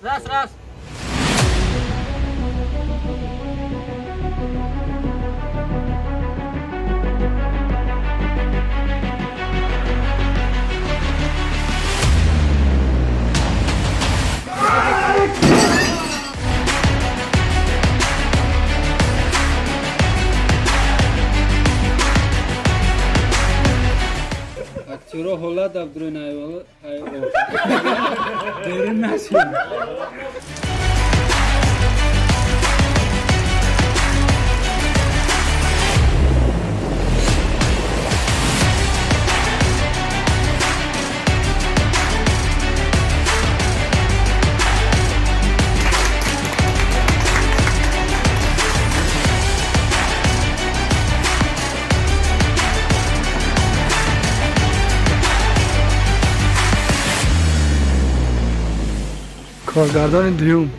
راست Aktörü holla da durun ayvalı. Derin nasıl? کارگردان دیوم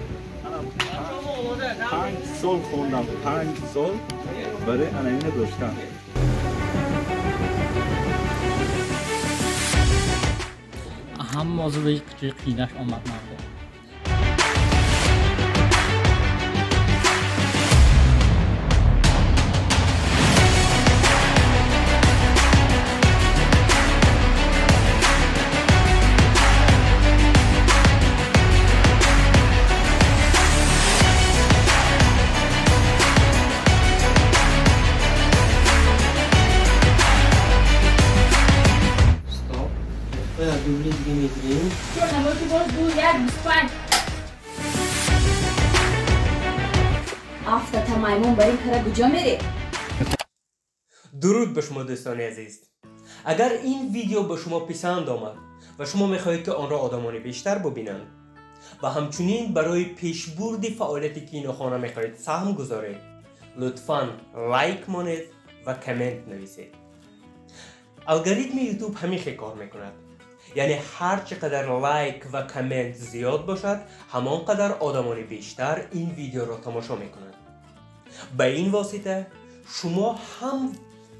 5 سال خوندم 5 سال برای انیمه داشتم هم موضوعی که قینش آمد نبود دوبلی دیگه میگیریم نمایشی باز بود یک 25 آفتا تا مایمون برای کار کجا میری؟ درود به شما دوستان عزیز اگر این ویدیو به شما پسند آمد و شما میخواهید که آن را آدمان بیشتر ببینند و همچنین برای پیشبرد فعالیت کینوخانه میخواهید سهم گذارید لطفاً لایک مانید و کامنت نویسید الگوریتم یوتیوب همیشه کار میکند یعنی هر چقدر لایک و کامنت زیاد باشد همانقدر آدمان بیشتر این ویدیو را تماشا میکنند به این واسطه شما هم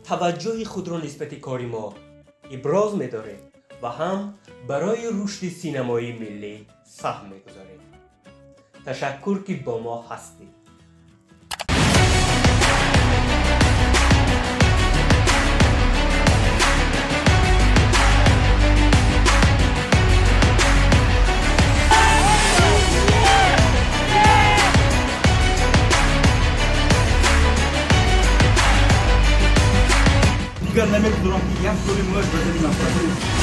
توجه خود را نسبت کاری ما ابراز می‌دارید و هم برای رشد سینمایی ملی سهم می‌گذارید. تشکر که با ما هستید. دیگر نمی‌دونم که یک دوری موش بزنیم افتادیم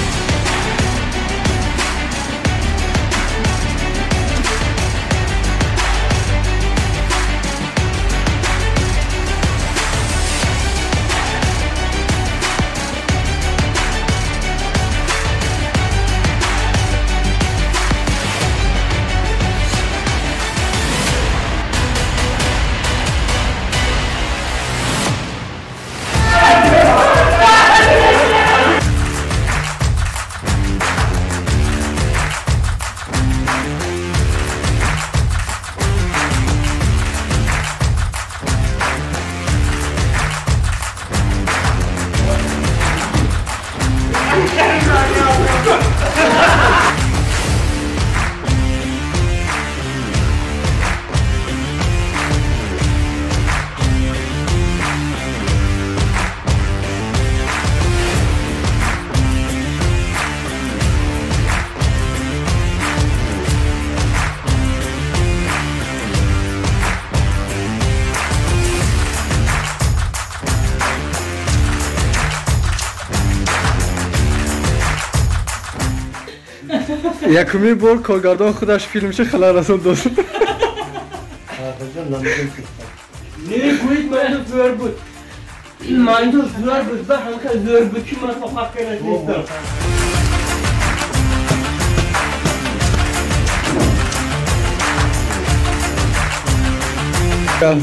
یکمی بار کارگردان خودش فیلمش خلال رسوند دوست نمیگویید من زور بود من زور بود و هم که زور بود که من فقط کنه نیستم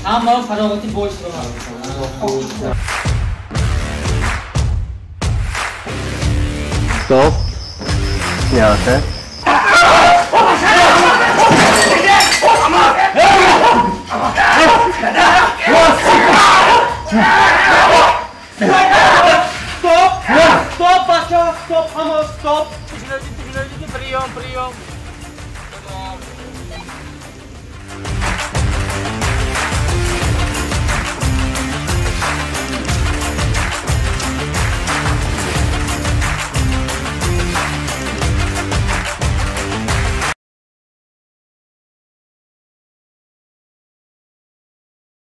اما فراغتی باش رو Stop. Ja, okay. Stop, basta! Stop, hamma, stop. Technology, priyon.